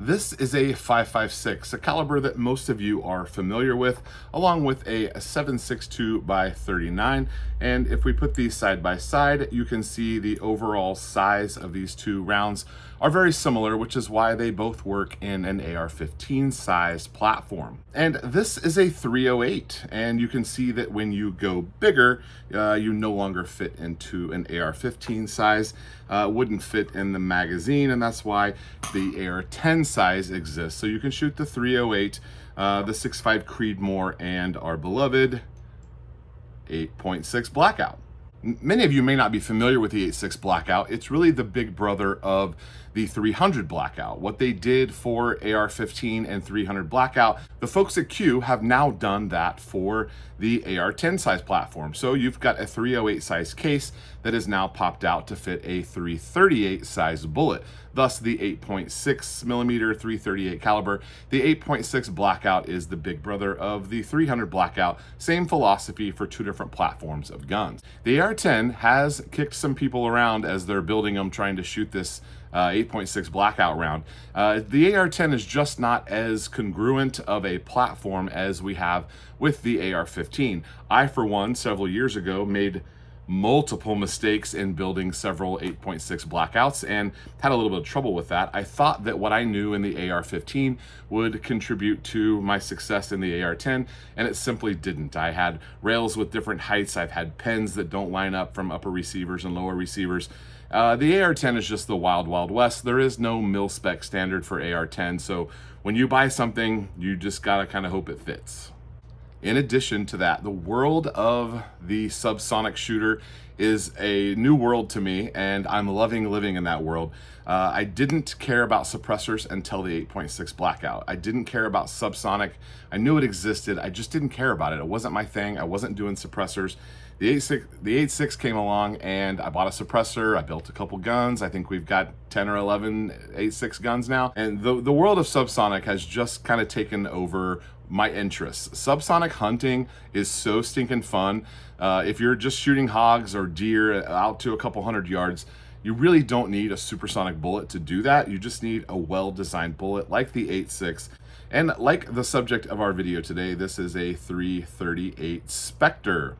This is a 5.56, a caliber that most of you are familiar with, along with a 7.62 by 39. And if we put these side by side, you can see the overall size of these two rounds are very similar, which is why they both work in an AR-15 size platform. And this is a 308, and you can see that when you go bigger, you no longer fit into an AR-15 size, wouldn't fit in the magazine, and that's why the AR-10 size exists. So you can shoot the 308, the 6.5 Creedmoor, and our beloved 8.6 Blackout. Many of you may not be familiar with the 8.6 Blackout. It's really the big brother of the 300 Blackout. What they did for AR-15 and 300 Blackout, the folks at Q have now done that for the AR-10 size platform. So you've got a 308 size case that is now popped out to fit a 338 size bullet. Thus the 8.6 millimeter 338 caliber. The 8.6 Blackout is the big brother of the 300 Blackout. Same philosophy for two different platforms of guns. The AR-10 has kicked some people around as they're building them, trying to shoot this 8.6 Blackout round. The AR-10 is just not as congruent of a platform as we have with the AR-15. I, for one, several years ago, made multiple mistakes in building several 8.6 Blackouts and had a little bit of trouble with that. I thought that what I knew in the AR-15 would contribute to my success in the AR-10, and it simply didn't. I had rails with different heights. I've had pens that don't line up from upper receivers and lower receivers. The AR-10 is just the wild, wild west. There is no mil-spec standard for AR-10, so when you buy something, you just gotta kind of hope it fits. In addition to that, the world of the subsonic shooter is a new world to me, and I'm loving living in that world. I didn't care about suppressors until the 8.6 Blackout. I didn't care about subsonic. I knew it existed. I just didn't care about it. It wasn't my thing. I wasn't doing suppressors. The 8.6 came along, and I bought a suppressor. I built a couple guns. I think we've got 10 or 11 8.6 guns now. And the world of subsonic has just kind of taken over my interests. Subsonic hunting is so stinking fun. If you're just shooting hogs or deer out to a couple hundred yards, you really don't need a supersonic bullet to do that. You just need a well-designed bullet like the 8.6. And like the subject of our video today, this is a 338 Spectre.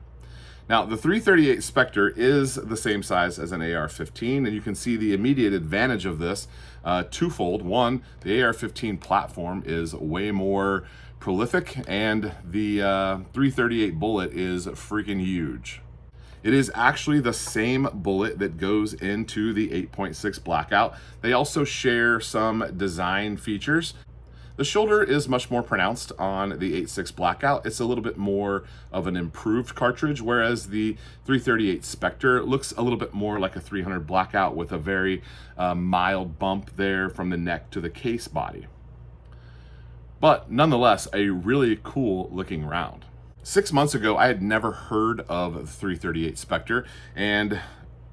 Now, the 338 Spectre is the same size as an AR-15, and you can see the immediate advantage of this twofold. One, the AR-15 platform is way more prolific, and the 338 bullet is freaking huge. It is actually the same bullet that goes into the 8.6 Blackout. They also share some design features. The shoulder is much more pronounced on the 8.6 Blackout. It's a little bit more of an improved cartridge, whereas the 338 Spectre looks a little bit more like a 300 Blackout with a very mild bump there from the neck to the case body. But nonetheless, a really cool looking round. 6 months ago, I had never heard of the 338 Spectre, and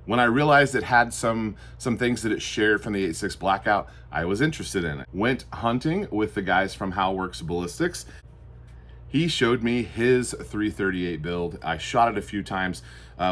when I realized it had some things that it shared from the 8.6 Blackout, I was interested in it. Went hunting with the guys from How Works Ballistics. He showed me his 338 build. I shot it a few times.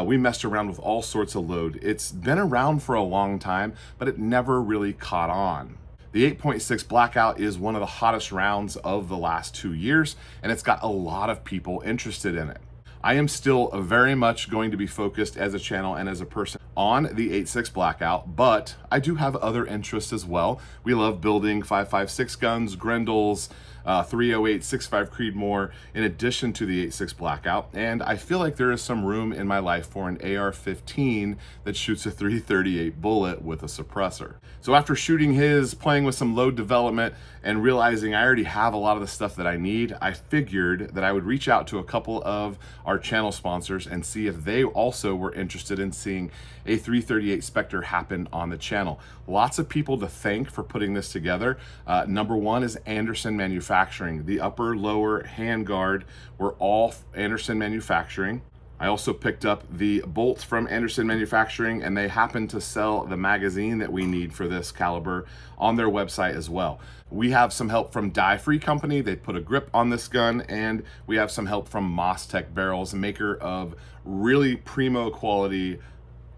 We messed around with all sorts of load. It's been around for a long time, but it never really caught on. The 8.6 Blackout is one of the hottest rounds of the last 2 years, and it's got a lot of people interested in it. I am still very much going to be focused as a channel and as a person on the 8.6 Blackout, but I do have other interests as well. We love building 5.56 guns, Grendels, 308, 6.5 Creedmoor, in addition to the 8.6 Blackout, and I feel like there is some room in my life for an AR-15 that shoots a 338 bullet with a suppressor. So after shooting his, playing with some load development, and realizing I already have a lot of the stuff that I need, I figured that I would reach out to a couple of our channel sponsors and see if they also were interested in seeing a 338 Spectre happen on the channel. Lots of people to thank for putting this together. Number one is Anderson Manufacturing. The upper, lower handguard were all Anderson Manufacturing. I also picked up the bolts from Anderson Manufacturing, and they happen to sell the magazine that we need for this caliber on their website as well. We have some help from Die Free Company. They put a grip on this gun, and we have some help from Moss Tech Barrels, a maker of really primo quality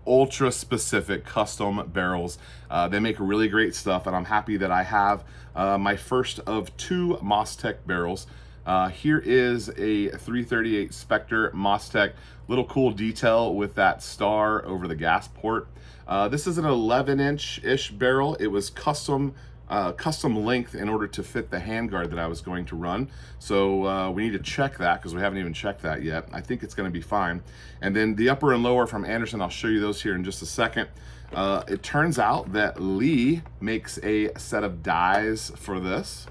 ultra specific custom barrels. They make really great stuff, and I'm happy that I have my first of 2 Mostech barrels. Here is a 338 Spectre Mostech. Little cool detail with that star over the gas port. This is an 11-inch-ish barrel. It was custom length in order to fit the handguard that I was going to run. So we need to check that because we haven't even checked that yet. I think it's going to be fine. And then the upper and lower from Anderson, I'll show you those here in just a second. It turns out that Lee makes a set of dies for this.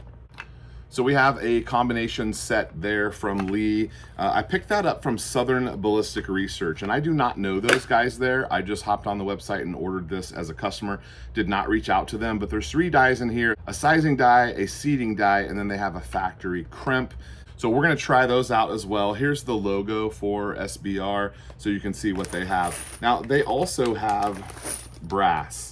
So we have a combination set there from Lee. I picked that up from Southern Ballistic Research, and I do not know those guys there. I just hopped on the website and ordered this as a customer, did not reach out to them, but there's 3 dies in here, a sizing die, a seating die, and then they have a factory crimp. So we're gonna try those out as well. Here's the logo for SBR, so you can see what they have. Now, they also have brass.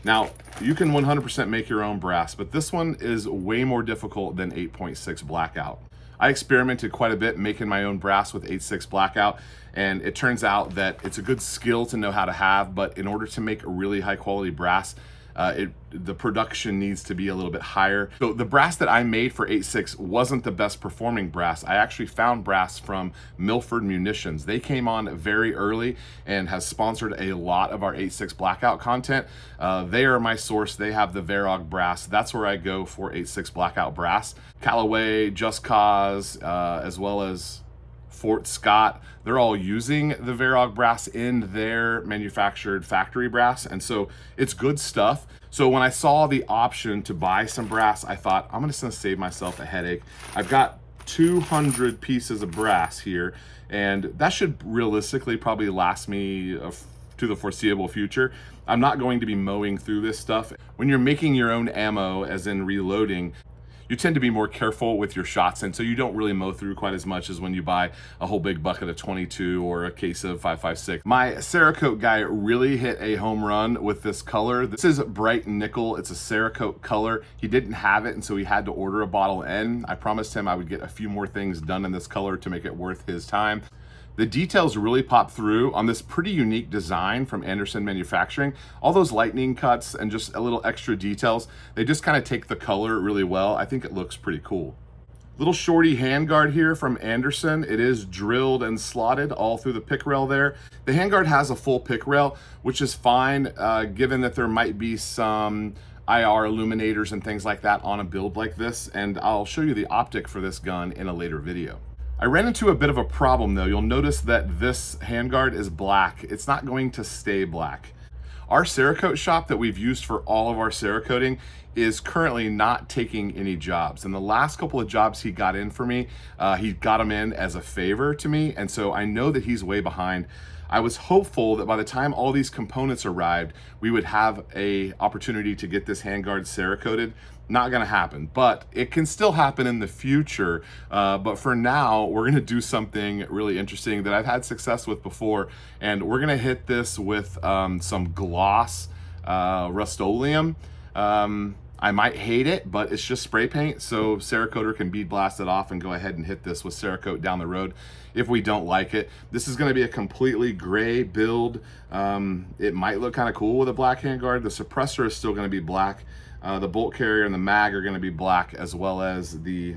Now, you can 100% make your own brass, but this one is way more difficult than 8.6 Blackout. I experimented quite a bit making my own brass with 8.6 Blackout, and it turns out that it's a good skill to know how to have, but in order to make a really high quality brass, the production needs to be a little bit higher. So the brass that I made for 8.6 wasn't the best performing brass. I actually found brass from Milford Munitions. They came on very early and has sponsored a lot of our 8.6 Blackout content. They are my source. They have the Varog brass. That's where I go for 8.6 Blackout brass. Callaway, Just Cause, as well as Fort Scott, they're all using the Varog brass in their manufactured factory brass, and so it's good stuff. So when I saw the option to buy some brass, I thought, I'm just gonna save myself a headache. I've got 200 pieces of brass here, and that should realistically probably last me to the foreseeable future. I'm not going to be mowing through this stuff. When you're making your own ammo, as in reloading, you tend to be more careful with your shots, and so you don't really mow through quite as much as when you buy a whole big bucket of 22 or a case of 5.56. My Cerakote guy really hit a home run with this color. This is bright nickel. It's a Cerakote color. He didn't have it, and so he had to order a bottle N. I promised him I would get a few more things done in this color to make it worth his time. The details really pop through on this pretty unique design from Anderson Manufacturing. All those lightning cuts and just a little extra details, they just kind of take the color really well. I think it looks pretty cool. Little shorty handguard here from Anderson. It is drilled and slotted all through the pick rail there. The handguard has a full pick rail, which is fine, given that there might be some IR illuminators and things like that on a build like this, and I'll show you the optic for this gun in a later video. I ran into a bit of a problem though. You'll notice that this handguard is black. It's not going to stay black. Our Cerakote shop that we've used for all of our Cerakoting is currently not taking any jobs. And the last couple of jobs he got in for me, he got them in as a favor to me. And so I know that he's way behind. I was hopeful that by the time all these components arrived, we would have a opportunity to get this handguard Cerakoted. Not gonna happen, but it can still happen in the future. But for now, we're gonna do something really interesting that I've had success with before, and we're gonna hit this with some gloss Rust-Oleum. I might hate it, but it's just spray paint, so Cerakoter can bead blast it off and go ahead and hit this with Cerakote down the road if we don't like it. This is gonna be a completely gray build. It might look kind of cool with a black handguard. The suppressor is still gonna be black. The bolt carrier and the mag are gonna be black, as well as the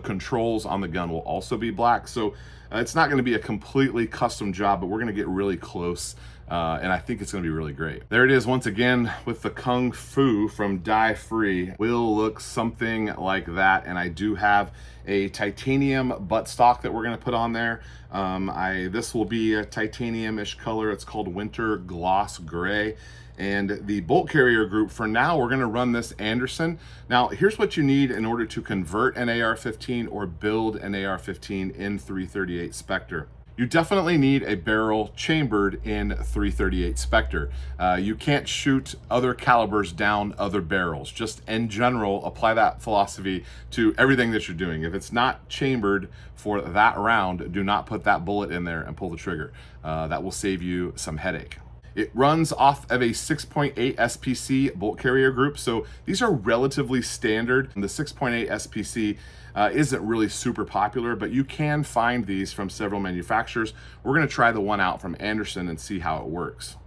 controls on the gun will also be black. So it's not gonna be a completely custom job, but we're gonna get really close. And I think it's gonna be really great. There it is once again with the Kung Fu from Die Free. Will look something like that, and I do have a titanium buttstock that we're gonna put on there. This will be a titanium-ish color. It's called Winter Gloss Gray. And the bolt carrier group, for now, we're gonna run this Anderson. Now, here's what you need in order to convert an AR-15 or build an AR-15 in 338 Spectre. You definitely need a barrel chambered in 338 Spectre. You can't shoot other calibers down other barrels. Just in general, apply that philosophy to everything that you're doing. If it's not chambered for that round, do not put that bullet in there and pull the trigger. That will save you some headache. It runs off of a 6.8 SPC bolt carrier group, so these are relatively standard. The 6.8 SPC isn't really super popular, but you can find these from several manufacturers. We're gonna try the one out from Anderson and see how it works.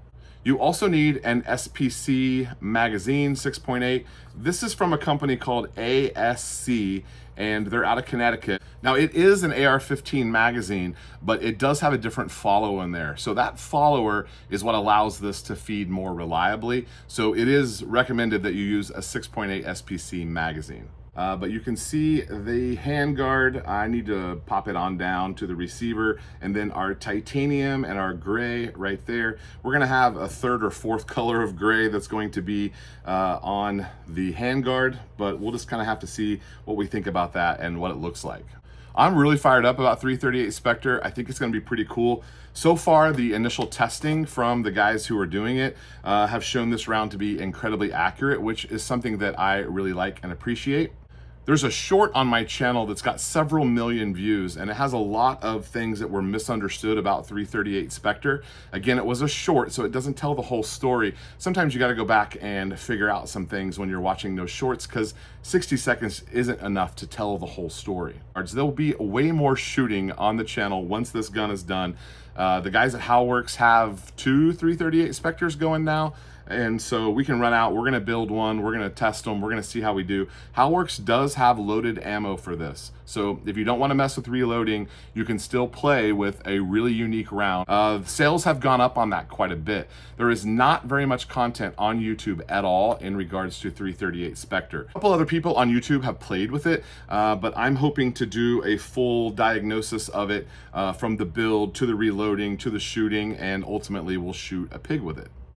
You also need an SPC magazine 6.8. This is from a company called ASC, and they're out of Connecticut. Now it is an AR-15 magazine, but it does have a different follow in there. So that follower is what allows this to feed more reliably. So it is recommended that you use a 6.8 SPC magazine. But you can see the handguard. I need to pop it on down to the receiver, and then our titanium and our gray right there. We're gonna have a third or fourth color of gray that's going to be on the handguard, but we'll just kind of have to see what we think about that and what it looks like. I'm really fired up about 338 Spectre. I think it's gonna be pretty cool. So far, the initial testing from the guys who are doing it have shown this round to be incredibly accurate, which is something that I really like and appreciate. There's a short on my channel that's got several million views, and it has a lot of things that were misunderstood about 338 Spectre. Again, it was a short, so it doesn't tell the whole story. Sometimes you got to go back and figure out some things when you're watching those shorts, because 60 seconds isn't enough to tell the whole story. There'll be way more shooting on the channel once this gun is done. The guys at Howlworks have 2 338 Spectres going now. And so we can run out, we're gonna build one, we're gonna test them, we're gonna see how we do. Howlworks does have loaded ammo for this. So if you don't wanna mess with reloading, you can still play with a really unique round. Sales have gone up on that quite a bit. There is not very much content on YouTube at all in regards to 338 Spectre. A couple other people on YouTube have played with it, but I'm hoping to do a full diagnosis of it from the build to the reloading to the shooting, and ultimately we'll shoot a pig with it.